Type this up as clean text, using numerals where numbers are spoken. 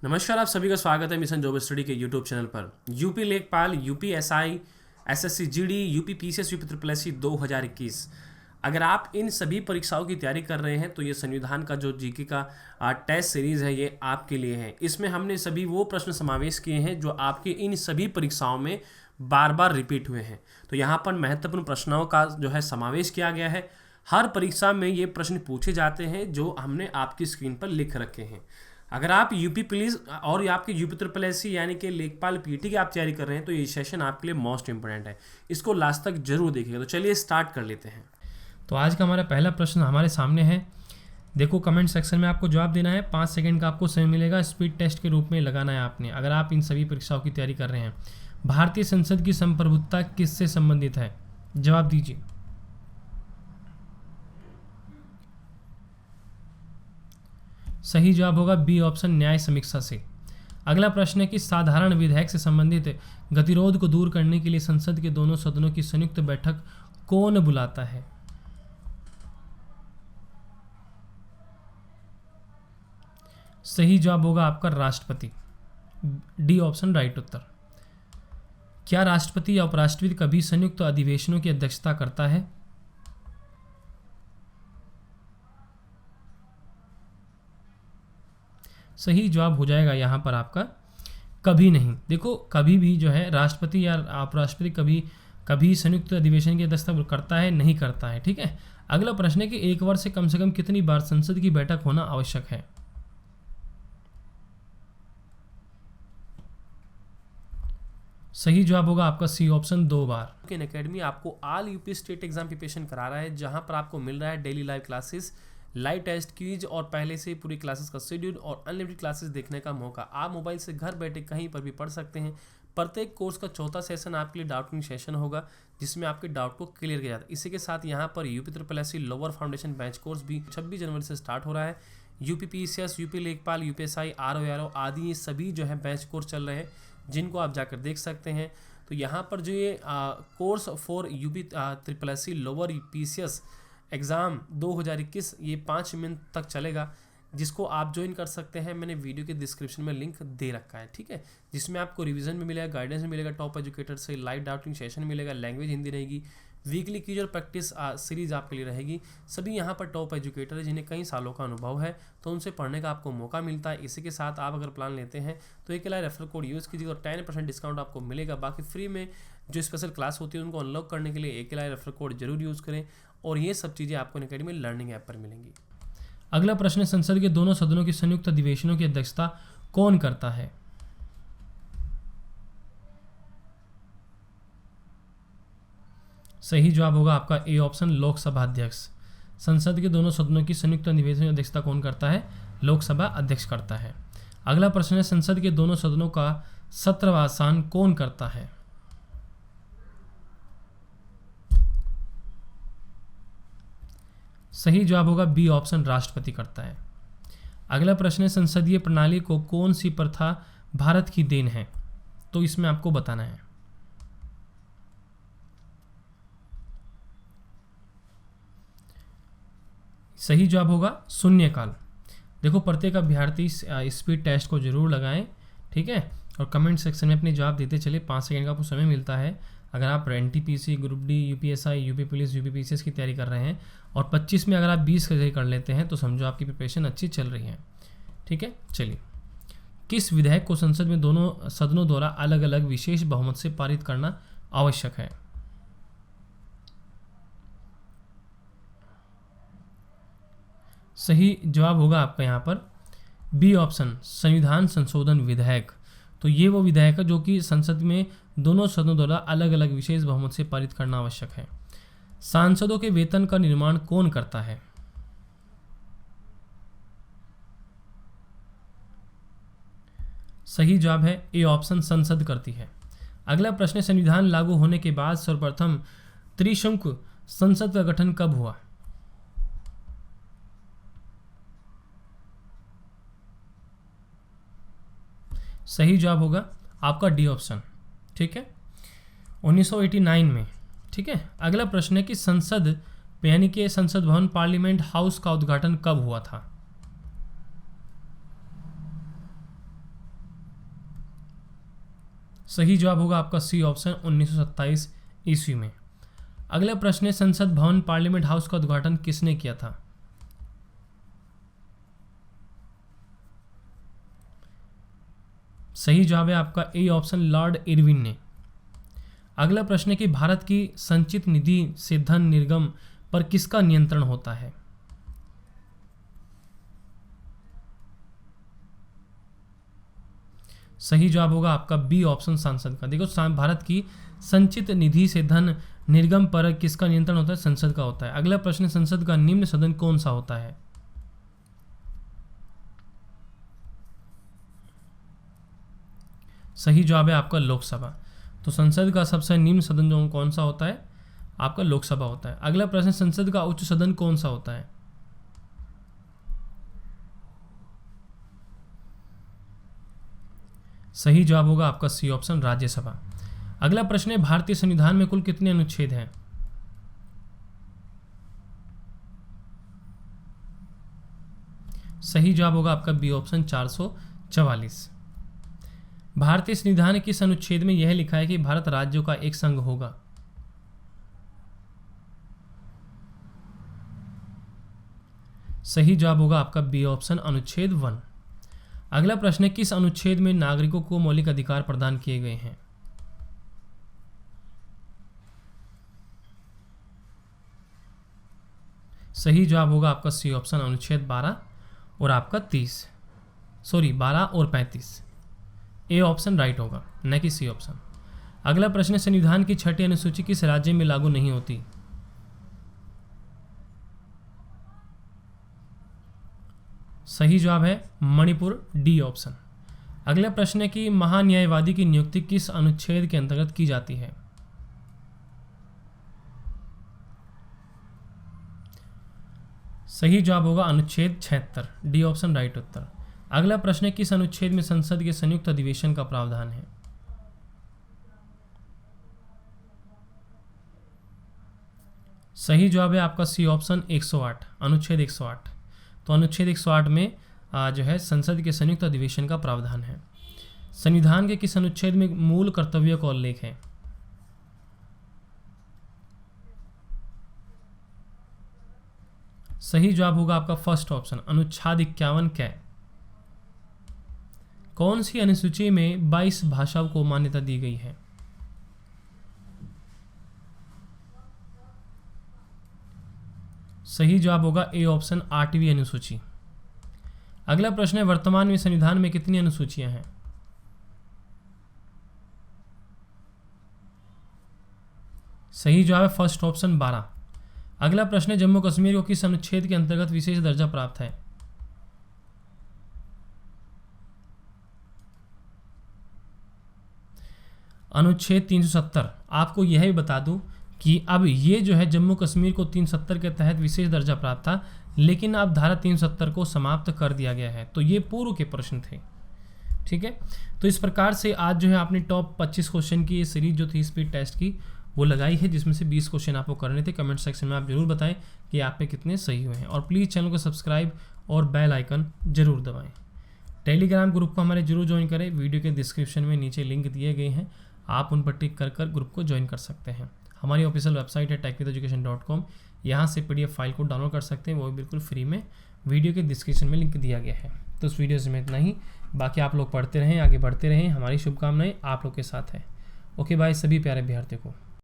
नमस्कार, आप सभी का स्वागत है मिशन जॉब स्टडी के यूट्यूब चैनल पर। यूपी लेखपाल, UP SI, SSC GD, UP PCS, UP triple SC 2021। अगर आप इन सभी परीक्षाओं की तैयारी कर रहे हैं तो ये संविधान का जो जीके का टेस्ट सीरीज़ है ये आपके लिए है। इसमें हमने सभी वो प्रश्न समावेश किए हैं जो आपके इन सभी परीक्षाओं में बार बार रिपीट हुए हैं। तो यहाँ पर महत्वपूर्ण प्रश्नों का जो है समावेश किया गया है। हर परीक्षा में ये प्रश्न पूछे जाते हैं जो हमने आपकी स्क्रीन पर लिख रखे हैं। अगर आप यूपी पुलिस और आपके यूपी ट्रिपल एससी यानी कि लेखपाल पीटी की आप तैयारी कर रहे हैं तो ये सेशन आपके लिए मोस्ट इंपॉर्टेंट है। इसको लास्ट तक जरूर देखिएगा। तो चलिए स्टार्ट कर लेते हैं। तो आज का हमारा पहला प्रश्न हमारे सामने है। देखो, कमेंट सेक्शन में आपको जवाब देना है। 5 सेकंड का आपको समय मिलेगा। स्पीड टेस्ट के रूप में लगाना है आपने, अगर आप इन सभी परीक्षाओं की तैयारी कर रहे हैं। भारतीय संसद की संप्रभुता किससे संबंधित है? जवाब दीजिए। सही जवाब होगा बी ऑप्शन, न्याय समीक्षा से। अगला प्रश्न है कि साधारण विधेयक से संबंधित गतिरोध को दूर करने के लिए संसद के दोनों सदनों की संयुक्त बैठक कौन बुलाता है? सही जवाब होगा आपका राष्ट्रपति, डी ऑप्शन राइट उत्तर। क्या राष्ट्रपति या उपराष्ट्रपति कभी संयुक्त अधिवेशनों की अध्यक्षता करता है? सही जवाब हो जाएगा यहाँ पर आपका कभी नहीं। देखो, कभी भी जो है राष्ट्रपति या उपराष्ट्रपति कभी संयुक्त अधिवेशन की अध्यक्षता करता है नहीं करता है। ठीक है। अगला प्रश्न है कि एक वर्ष से कम कितनी बार संसद की बैठक होना आवश्यक है? सही जवाब होगा आपका सी ऑप्शन, 2 बार। अकेडमी आपको all UP state exam preparation करा रहा है, जहां पर आपको मिल रहा है daily live classes, live test quiz और पहले से पूरी क्लासेस का शेड्यूल और अनलिमिटेड क्लासेस देखने का मौका। आप मोबाइल से घर बैठे कहीं पर भी पढ़ सकते हैं। प्रत्येक कोर्स का चौथा सेशन आपके लिए डाउटिंग सेशन होगा, जिसमें आपके डाउट को क्लियर किया जाता है। इसी के साथ यहाँ पर UP triple SC lower foundation batch course भी 26 जनवरी से स्टार्ट हो रहा है। यूपी पीसीएस, यूपी लेखपाल, यूपीएसआई, आरओ आदि ये सभी जो है बैच कोर्स चल रहे हैं, जिनको आप जाकर देख सकते हैं। तो यहाँ पर जो ये course for UP triple SC lower PCS exam 2021 ये 5 मई तक चलेगा, जिसको आप ज्वाइन कर सकते हैं। मैंने वीडियो के डिस्क्रिप्शन में लिंक दे रखा है। ठीक है। जिसमें आपको रिवीजन में मिलेगा, गाइडेंस में मिलेगा, टॉप एजुकेटर से लाइव डाउटिंग सेशन मिलेगा, लैंग्वेज हिंदी रहेगी, वीकली क्विज और प्रैक्टिस सीरीज आपके लिए रहेगी। सभी यहाँ पर टॉप एजुकेटर है जिन्हें कई सालों का अनुभव है, तो उनसे पढ़ने का आपको मौका मिलता है। इसी के साथ आप अगर प्लान लेते हैं तो एक रेफरल कोड यूज़ कीजिए और 10% डिस्काउंट आपको मिलेगा। बाकी फ्री में जो स्पेशल क्लास होती है उनको अनलॉक करने के लिए एक रेफरल कोड जरूर यूज़ करें, और ये सब चीज़ें आपको अकेडमी लर्निंग ऐप पर मिलेंगी। अगला प्रश्न है, संसद के दोनों सदनों की संयुक्त अधिवेशनों की अध्यक्षता कौन करता है? सही जवाब होगा आपका ए ऑप्शन, लोकसभा अध्यक्ष। संसद के दोनों सदनों की संयुक्त अधिवेशन की अध्यक्षता कौन करता है? लोकसभा अध्यक्ष करता है। अगला प्रश्न है, संसद के दोनों सदनों का सत्रवासान कौन करता है? सही जवाब होगा बी ऑप्शन, राष्ट्रपति करता है। अगला प्रश्न है, संसदीय प्रणाली को कौन सी प्रथा भारत की देन है? तो इसमें आपको बताना है। सही जवाब होगा शून्यकाल। देखो, प्रत्येक अभ्यर्थी स्पीड टेस्ट को जरूर लगाएं। ठीक है। और कमेंट सेक्शन में अपने जवाब देते चले। 5 सेकंड का आपको समय मिलता है। अगर आप NTPC, group D, UPSI, UP police, UP PCS की तैयारी कर रहे हैं और 25 में अगर आप 20 का कर लेते हैं तो समझो आपकी प्रिपरेशन अच्छी चल रही है। ठीक है। चलिए, किस विधेयक को संसद में दोनों सदनों द्वारा अलग अलग विशेष बहुमत से पारित करना आवश्यक है? सही जवाब होगा आपका यहाँ पर बी ऑप्शन, संविधान संशोधन विधेयक। तो ये वो विधेयक है जो कि संसद में दोनों सदनों द्वारा अलग अलग विशेष बहुमत से पारित करना आवश्यक है। सांसदों के वेतन का निर्माण कौन करता है? सही जवाब है ए ऑप्शन, संसद करती है। अगला प्रश्न, संविधान लागू होने के बाद सर्वप्रथम त्रिशंकु संसद का गठन कब हुआ? सही जवाब होगा आपका डी ऑप्शन। ठीक है, 1989 में। ठीक है। अगला प्रश्न है कि संसद यानी कि संसद भवन, पार्लियामेंट हाउस का उद्घाटन कब हुआ था? सही जवाब होगा आपका सी ऑप्शन 1927 ईस्वी में। अगला प्रश्न है, संसद भवन पार्लियामेंट हाउस का उद्घाटन किसने किया था? सही जवाब है आपका ए ऑप्शन लॉर्ड इरविन ने। अगला प्रश्न है कि भारत की संचित निधि से धन निर्गम पर किसका नियंत्रण होता है? सही जवाब होगा आपका बी ऑप्शन संसद का। देखो भारत की संचित निधि से धन निर्गम पर किसका नियंत्रण होता है? संसद का होता है। अगला प्रश्न, संसद का निम्न सदन कौन सा होता है? सही जवाब है आपका लोकसभा। तो संसद का सबसे निम्न सदन जो कौन सा होता है? आपका लोकसभा होता है। अगला प्रश्न, संसद का उच्च सदन कौन सा होता है? सही जवाब होगा आपका सी ऑप्शन राज्यसभा। अगला प्रश्न है, भारतीय संविधान में कुल कितने अनुच्छेद हैं? सही जवाब होगा आपका बी ऑप्शन 444। भारतीय संविधान के किस अनुच्छेद में यह लिखा है कि भारत राज्यों का एक संघ होगा? सही जवाब होगा आपका बी ऑप्शन अनुच्छेद 1। अगला प्रश्न है, किस अनुच्छेद में नागरिकों को मौलिक अधिकार प्रदान किए गए हैं? सही जवाब होगा आपका सी ऑप्शन अनुच्छेद 12 और आपका 12 और 35। ए ऑप्शन राइट होगा, न कि सी ऑप्शन। अगला प्रश्न है, संविधान की छठी अनुसूची किस राज्य में लागू नहीं होती? सही जवाब है मणिपुर, डी ऑप्शन। अगला प्रश्न है कि महान्यायवादी की नियुक्ति किस अनुच्छेद के अंतर्गत की जाती है? सही जवाब होगा अनुच्छेद 76, डी ऑप्शन राइट उत्तर। अगला प्रश्न है, किस अनुच्छेद में संसद के संयुक्त अधिवेशन का प्रावधान है? सही जवाब है आपका सी ऑप्शन 108, अनुच्छेद 108। तो अनुच्छेद 108 में जो है संसद के संयुक्त अधिवेशन का प्रावधान है। संविधान के किस अनुच्छेद में मूल कर्तव्यों का उल्लेख है? सही जवाब होगा आपका फर्स्ट ऑप्शन, अनुच्छेद 51 कै। कौन सी अनुसूची में 22 भाषाओं को मान्यता दी गई है? सही जवाब होगा ए ऑप्शन 8वीं अनुसूची। अगला प्रश्न है, वर्तमान में संविधान में कितनी अनुसूचियां हैं? सही जवाब है फर्स्ट ऑप्शन 12। अगला प्रश्न है, जम्मू कश्मीर को किस अनुच्छेद के अंतर्गत विशेष दर्जा प्राप्त है? अनुच्छेद 370। आपको यह भी बता दूं कि अब ये जो है जम्मू कश्मीर को 370 के तहत विशेष दर्जा प्राप्त था, लेकिन अब धारा 370 को समाप्त कर दिया गया है। तो ये पूर्व के प्रश्न थे, ठीक है। तो इस प्रकार से आज जो है आपने टॉप 25 क्वेश्चन की ये सीरीज जो थी स्पीड टेस्ट की वो लगाई है, जिसमें से 20 क्वेश्चन आपको करने थे। कमेंट सेक्शन में आप जरूर बताएं कि आप पे कितने सही हुए हैं, और प्लीज़ चैनल को सब्सक्राइब और बेल आइकन जरूर दबाएं। टेलीग्राम ग्रुप को हमारे जरूर ज्वाइन करें, वीडियो के डिस्क्रिप्शन में नीचे लिंक दिए गए हैं, आप उन पर टिक कर ग्रुप को ज्वाइन कर सकते हैं। हमारी ऑफिशियल वेबसाइट है techvitheducation.com, यहाँ से PDF फाइल को डाउनलोड कर सकते हैं, वो भी बिल्कुल फ्री में। वीडियो के डिस्क्रिप्शन में लिंक दिया गया है। तो इस वीडियो में इतना ही, बाकी आप लोग पढ़ते रहें, आगे बढ़ते रहें, हमारी शुभकामनाएं आप लोग के साथ है। ओके बाय सभी प्यारे विद्यार्थियों को।